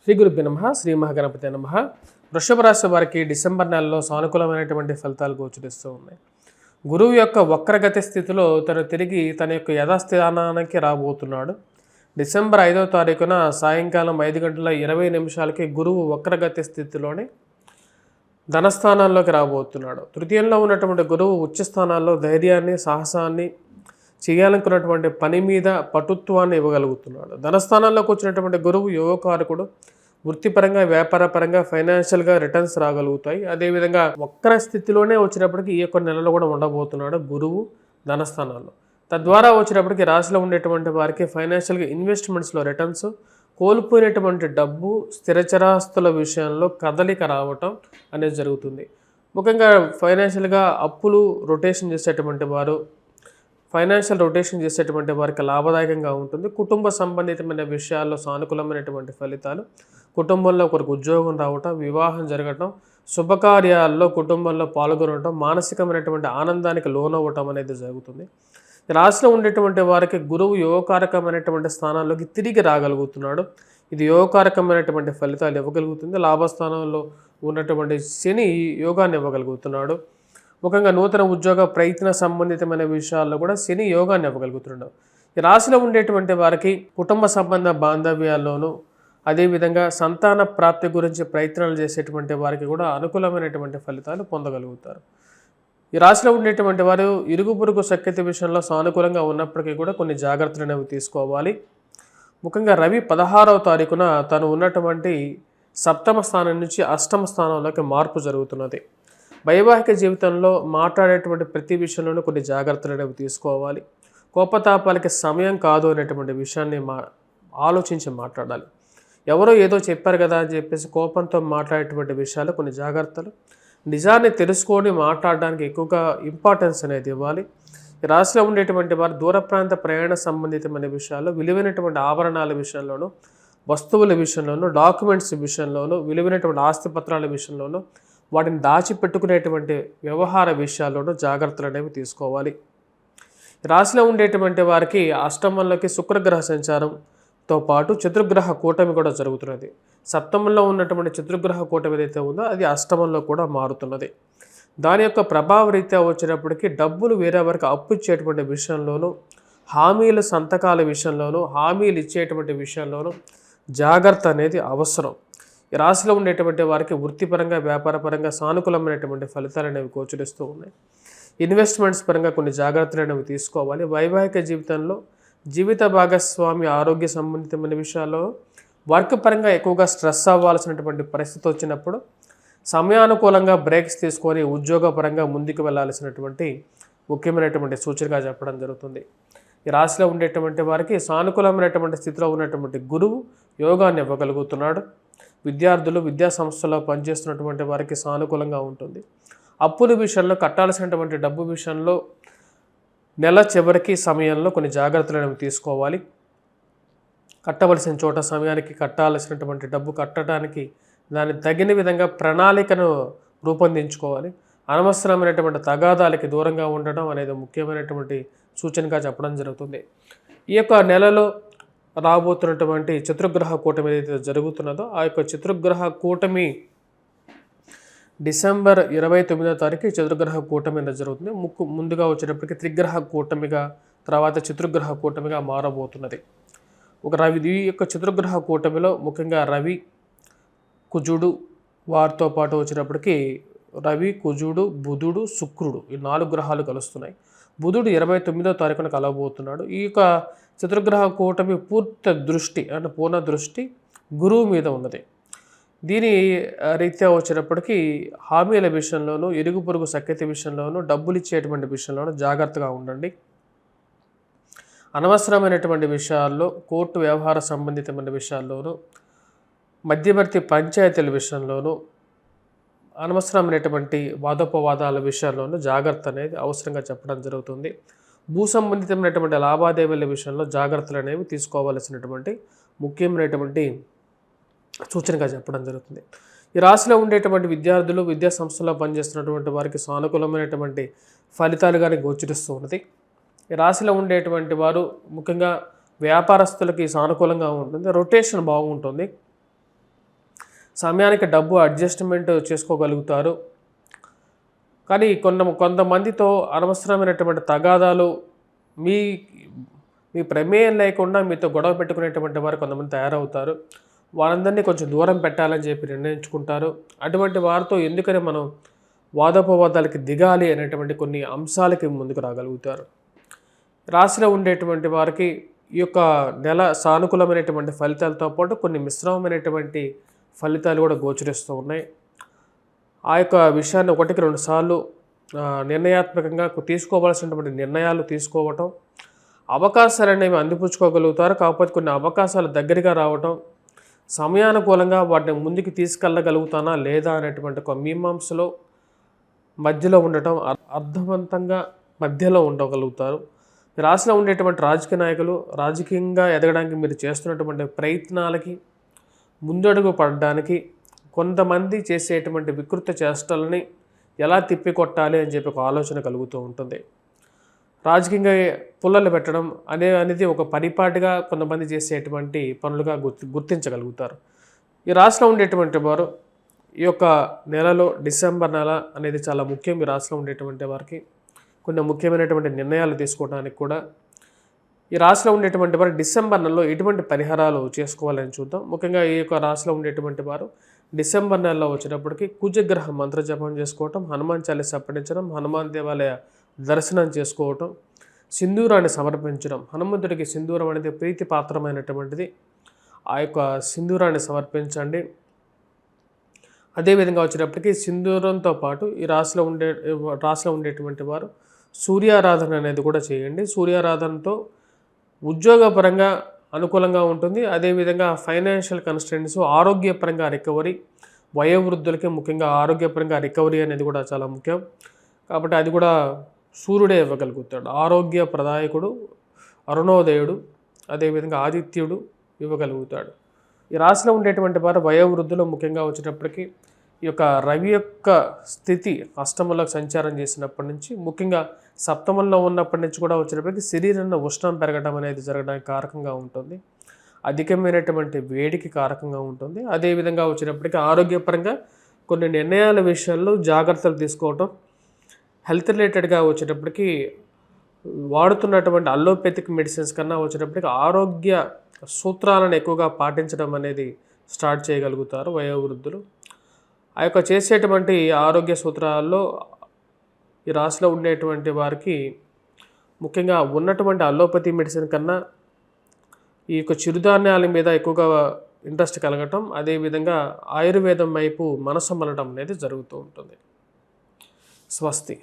శ్రీ గురుభ్యో నమః. శ్రీ మహాగణపతి నమః. వృషభ రాశి వారికి డిసెంబర్ నెలలో సానుకూలమైనటువంటి ఫలితాలు గోచరిస్తూ ఉన్నాయి. గురువు యొక్క వక్రగతి స్థితిలో తను తిరిగి తన యొక్క యథాస్థానానికి రాబోతున్నాడు. డిసెంబర్ 5వ తారీఖున సాయంకాలం 5:20 గురువు వక్రగతి స్థితిలోనే ధనస్థానాల్లోకి రాబోతున్నాడు. తృతీయంలో ఉన్నటువంటి గురువు ఉచ్చస్థానాల్లో ధైర్యాన్ని, సాహసాన్ని, చేయాలనుకున్నటువంటి పని మీద పటుత్వాన్ని ఇవ్వగలుగుతున్నాడు. ధనస్థానాల్లోకి వచ్చినటువంటి గురువు యోగకారకుడు. వృత్తిపరంగా, వ్యాపారపరంగా, ఫైనాన్షియల్గా రిటర్న్స్ రాగలుగుతాయి. అదేవిధంగా వక్ర స్థితిలోనే వచ్చినప్పటికీ ఈ యొక్క నెలలో కూడా ఉండబోతున్నాడు గురువు ధనస్థానాల్లో. తద్వారా వచ్చినప్పటికీ రాశిలో ఉండేటువంటి వారికి ఫైనాన్షియల్గా ఇన్వెస్ట్మెంట్స్లో రిటర్న్స్, కోల్పోయినటువంటి డబ్బు, స్థిరచరాస్తుల విషయంలో కదలిక రావటం అనేది జరుగుతుంది. ముఖ్యంగా ఫైనాన్షియల్గా అప్పులు రొటేషన్ చేసేటువంటి వారు, ఫైనాన్షియల్ రొటేషన్ చేసేటువంటి వారికి లాభదాయకంగా ఉంటుంది. కుటుంబ సంబంధితమైన విషయాల్లో సానుకూలమైనటువంటి ఫలితాలు, కుటుంబంలో ఒకరికి ఉద్యోగం రావటం, వివాహం జరగటం, శుభకార్యాల్లో కుటుంబంలో పాల్గొనడం, మానసికమైనటువంటి ఆనందానికి లోనవ్వటం అనేది జరుగుతుంది. రాశిలో ఉండేటువంటి వారికి గురువు యోగకారకమైనటువంటి స్థానాల్లోకి తిరిగి రాగలుగుతున్నాడు. ఇది యోగకారకమైనటువంటి ఫలితాలు ఇవ్వగలుగుతుంది. లాభస్థానంలో ఉన్నటువంటి శని యోగాన్ని ఇవ్వగలుగుతున్నాడు. ముఖ్యంగా నూతన ఉద్యోగ ప్రయత్న సంబంధితమైన విషయాల్లో కూడా శని యోగాన్ని ఇవ్వగలుగుతున్నాడు. ఈ రాశిలో ఉండేటువంటి వారికి కుటుంబ సంబంధ బాంధవ్యాల్లోనూ, అదేవిధంగా సంతాన ప్రాప్తి గురించి ప్రయత్నాలు చేసేటువంటి వారికి కూడా అనుకూలమైనటువంటి ఫలితాలు పొందగలుగుతారు. ఈ రాశిలో ఉండేటువంటి వారు ఇరుగు పొరుగు సఖ్యత విషయంలో సానుకూలంగా ఉన్నప్పటికీ కూడా కొన్ని జాగ్రత్తలు అనేవి తీసుకోవాలి. ముఖ్యంగా రవి 16వ తారీఖున తను ఉన్నటువంటి 7వ స్థానం నుంచి 8వ స్థానంలోకి మార్పు జరుగుతున్నది. వైవాహిక జీవితంలో మాట్లాడేటువంటి ప్రతి విషయంలోనూ కొన్ని జాగ్రత్తలు అనేవి తీసుకోవాలి. కోపతాపాలకి సమయం కాదు అనేటువంటి విషయాన్ని ఆలోచించి మాట్లాడాలి. ఎవరో ఏదో చెప్పారు కదా అని చెప్పేసి కోపంతో మాట్లాడేటువంటి విషయాలు కొన్ని జాగ్రత్తలు. నిజాన్ని తెలుసుకొని మాట్లాడడానికి ఎక్కువగా ఇంపార్టెన్స్ అనేది ఇవ్వాలి. ఈ రాశిలో ఉండేటువంటి వారు దూర ప్రాంత ప్రయాణ సంబంధితమైన విషయాల్లో, విలువైనటువంటి ఆభరణాల విషయంలోనూ, వస్తువుల విషయంలోనూ, డాక్యుమెంట్స్ విషయంలోనూ, విలువైనటువంటి ఆస్తి పత్రాల విషయంలోనూ, వాటిని దాచిపెట్టుకునేటువంటి వ్యవహార విషయాల్లోనూ జాగ్రత్తలు అనేవి తీసుకోవాలి. రాశిలో ఉండేటువంటి వారికి అష్టమంలోకి శుక్రగ్రహ సంచారంతో పాటు చతుర్గ్రహ కూటమి కూడా జరుగుతున్నది. సప్తమంలో ఉన్నటువంటి చతుర్గ్రహ కూటమి ఏదైతే ఉందో అది అష్టమంలో కూడా మారుతున్నది. దాని యొక్క ప్రభావ రీత్యా వచ్చినప్పటికీ డబ్బులు వేరే వారికి అప్పు ఇచ్చేటువంటి విషయంలోనూ, హామీల సంతకాల విషయంలోనూ, హామీలు ఇచ్చేటువంటి విషయంలోనూ జాగ్రత్త అనేది అవసరం. ఈ రాశిలో ఉండేటువంటి వారికి వృత్తిపరంగా, వ్యాపారపరంగా సానుకూలమైనటువంటి ఫలితాలు అనేవి గోచరిస్తూ ఉన్నాయి. ఇన్వెస్ట్మెంట్స్ పరంగా కొన్ని జాగ్రత్తలు అనేవి తీసుకోవాలి. వైవాహిక జీవితంలో జీవిత భాగస్వామి ఆరోగ్య సంబంధితమైన విషయాల్లో వర్క్ పరంగా ఎక్కువగా స్ట్రెస్ అవ్వాల్సినటువంటి పరిస్థితి వచ్చినప్పుడు సమయానుకూలంగా బ్రేక్స్ తీసుకొని ఉద్యోగపరంగా ముందుకు వెళ్ళాల్సినటువంటి ముఖ్యమైనటువంటి సూచనగా చెప్పడం జరుగుతుంది. ఈ రాశిలో ఉండేటువంటి వారికి సానుకూలమైనటువంటి స్థితిలో ఉన్నటువంటి గురువు యోగాన్ని ఇవ్వగలుగుతున్నాడు. విద్యార్థులు, విద్యా సంస్థల్లో పనిచేస్తున్నటువంటి వారికి సానుకూలంగా ఉంటుంది. అప్పుల విషయంలో, కట్టాల్సినటువంటి డబ్బు విషయంలో నెల చివరికి సమయంలో కొన్ని జాగ్రత్తలు అనేవి తీసుకోవాలి. కట్టవలసిన చోట సమయానికి కట్టాల్సినటువంటి డబ్బు కట్టడానికి దానికి తగిన విధంగా ప్రణాళికను రూపొందించుకోవాలి. అనవసరమైనటువంటి తగాదాలకి దూరంగా ఉండడం అనేది ముఖ్యమైనటువంటి సూచనగా చెప్పడం జరుగుతుంది. ఈ యొక్క నెలలో రాబోతున్నటువంటి చతుర్గ్రహ కూటమి ఏదైతే జరుగుతున్నదో ఆ యొక్క చతుర్గ్రహ కూటమి డిసెంబర్ 29వ తారీఖు చతుర్గ్రహ కూటమి అనేది జరుగుతుంది. ముందుగా వచ్చేటప్పటికి త్రిగ్రహ కూటమిగా, తర్వాత చతుర్గ్రహ కూటమిగా మారబోతున్నది. ఈ యొక్క చతుర్గ్రహ కూటమిలో ముఖ్యంగా రవి, కుజుడు వారితో పాటు వచ్చినప్పటికీ రవి, కుజుడు, బుధుడు, శుక్రుడు ఈ 4 గ్రహాలు కలుస్తున్నాయి. బుధుడు 29వ తారీఖున కలవబోతున్నాడు. ఈ యొక్క చతుర్గ్రహ కూటమి పూర్ణ దృష్టి గురువు మీద ఉన్నది. దీని రీత్యా వచ్చినప్పటికీ హామీల విషయంలోనూ, ఇరుగు పొరుగు సఖ్యత విషయంలోనూ, డబ్బులు ఇచ్చేటువంటి విషయంలోనూ జాగ్రత్తగా ఉండండి. అనవసరమైనటువంటి విషయాల్లో, కోర్టు వ్యవహార సంబంధితమైన విషయాల్లోనూ, మధ్యవర్తి పంచాయతీల విషయంలోనూ, అనవసరమైనటువంటి వాదోపవాదాల విషయాల్లోనూ జాగ్రత్త అనేది అవసరంగా చెప్పడం జరుగుతుంది. భూ సంబంధితమైనటువంటి లావాదేవీల విషయంలో జాగ్రత్తలు అనేవి తీసుకోవాల్సినటువంటి ముఖ్యమైనటువంటి సూచనగా చెప్పడం జరుగుతుంది. ఈ రాశిలో ఉండేటువంటి విద్యార్థులు, విద్యా సంస్థల్లో పనిచేస్తున్నటువంటి వారికి సానుకూలమైనటువంటి ఫలితాలు కానీ గోచరిస్తూ ఉన్నది. ఈ రాశిలో ఉండేటువంటి వారు ముఖ్యంగా వ్యాపారస్తులకి సానుకూలంగా ఉంటుంది. రొటేషన్ బాగుంటుంది. సమయానికి డబ్బు అడ్జస్ట్మెంట్ చేసుకోగలుగుతారు. కానీ కొంతమందితో అనవసరమైనటువంటి తగాదాలు, మీ మీ ప్రమేయం లేకుండా మీతో గొడవ పెట్టుకునేటువంటి వారు కొంతమంది తయారవుతారు. వారందరినీ కొంచెం దూరం పెట్టాలని చెప్పి నిర్ణయించుకుంటారు. అటువంటి వారితో ఎందుకని మనం వాదోపవాదాలకి దిగాలి అనేటువంటి కొన్ని అంశాలకి ముందుకు రాగలుగుతారు. రాశిలో ఉండేటువంటి వారికి ఈ యొక్క నెల సానుకూలమైనటువంటి ఫలితాలతో పాటు కొన్ని మిశ్రమమైనటువంటి ఫలితాలు కూడా గోచరిస్తూ ఉన్నాయి. ఆ యొక్క విషయాన్ని 1-2 సార్లు నిర్ణయాత్మకంగా తీసుకోవాల్సినటువంటి నిర్ణయాలు తీసుకోవటం, అవకాశాలు అనేవి అందిపుచ్చుకోగలుగుతారు. కాకపోతే కొన్ని అవకాశాలు దగ్గరగా రావటం, సమయానుకూలంగా వాటిని ముందుకు తీసుకెళ్ళగలుగుతానా లేదా అనేటువంటి ఒక మీమాంసలో మధ్యలో ఉండటం, అర్థవంతంగా మధ్యలో ఉండగలుగుతారు. రాశిలో ఉండేటువంటి రాజకీయ నాయకులు రాజకీయంగా ఎదగడానికి మీరు చేస్తున్నటువంటి ప్రయత్నాలకి ముందడుగు పడడానికి కొంతమంది చేసేటువంటి వికృత చేష్టలని ఎలా తిప్పికొట్టాలి అని చెప్పి ఒక ఆలోచన కలుగుతూ ఉంటుంది. రాజకీయంగా పుల్లలు పెట్టడం అనేది ఒక పరిపాటిగా కొంతమంది చేసేటువంటి పనులుగా గుర్తించగలుగుతారు. ఈ రాశిలో ఉండేటువంటి వారు ఈ యొక్క నెలలో డిసెంబర్ నెల అనేది చాలా ముఖ్యం. ఈ రాశిలో ఉండేటువంటి వారికి కొన్ని ముఖ్యమైనటువంటి నిర్ణయాలు తీసుకోవడానికి కూడా. ఈ రాశిలో ఉండేటువంటి వారు డిసెంబర్ నెలలో ఎటువంటి పరిహారాలు చేసుకోవాలని చూద్దాం. ముఖ్యంగా ఈ యొక్క రాశిలో ఉండేటువంటి వారు డిసెంబర్ నెలలో వచ్చేటప్పటికి కుజగ్రహ మంత్ర జపం చేసుకోవటం, హనుమాన్ చాలీసా పఠించడం, హనుమాన్ దేవాలయ దర్శనం చేసుకోవటం, సింధూరాన్ని సమర్పించడం. హనుమంతుడికి సింధూరం అనేది ప్రీతిపాత్రమైనటువంటిది. ఆ యొక్క సింధూరాన్ని సమర్పించండి. అదేవిధంగా వచ్చేటప్పటికి సింధూరంతో పాటు ఈ రాశిలో ఉండేటువంటి వారు సూర్యారాధన అనేది కూడా చేయండి. సూర్యారాధనతో ఉద్యోగపరంగా అనుకూలంగా ఉంటుంది. అదేవిధంగా ఫైనాన్షియల్ కన్స్ట్రెంట్స్, ఆరోగ్యపరంగా రికవరీ, వయోవృద్ధులకి ముఖ్యంగా ఆరోగ్యపరంగా రికవరీ అనేది కూడా చాలా ముఖ్యం. కాబట్టి అది కూడా సూర్యుడే ఇవ్వగలుగుతాడు. ఆరోగ్య ప్రదాయకుడు అరుణోదయుడు, అదేవిధంగా ఆదిత్యుడు ఇవ్వగలుగుతాడు. ఈ రాశిలో ఉండేటువంటి వారు వయోవృద్ధులు ముఖ్యంగా వచ్చేటప్పటికి ఈ యొక్క రవి యొక్క స్థితి అష్టమంలోకి సంచారం చేసినప్పటి నుంచి, ముఖ్యంగా సప్తమంలో ఉన్నప్పటి నుంచి కూడా వచ్చేటప్పటికి శరీరంలో ఉష్ణం పెరగడం అనేది జరగడానికి కారకంగా ఉంటుంది. అధికమైనటువంటి వేడికి కారకంగా ఉంటుంది. అదేవిధంగా వచ్చేటప్పటికి ఆరోగ్యపరంగా కొన్ని నిర్ణయాల విషయాల్లో జాగ్రత్తలు తీసుకోవటం, హెల్త్ రిలేటెడ్గా వచ్చేటప్పటికి వాడుతున్నటువంటి అల్లోపతిక్ మెడిసిన్స్ కన్నా వచ్చేటప్పటికి ఆరోగ్య సూత్రాలను ఎక్కువగా పాటించడం అనేది స్టార్ట్ చేయగలుగుతారు వయోవృద్ధులు. ఆ యొక్క చేసేటువంటి ఆరోగ్య సూత్రాల్లో ఈ రాశిలో ఉండేటువంటి వారికి ముఖ్యంగా ఉన్నటువంటి అల్లోపతి మెడిసిన్ కన్నా ఈ యొక్క చిరుధాన్యాల మీద ఎక్కువగా ఇంట్రెస్ట్ కలగటం, అదేవిధంగా ఆయుర్వేదం వైపు మనసు మలడం అనేది జరుగుతూ ఉంటుంది. స్వస్తి.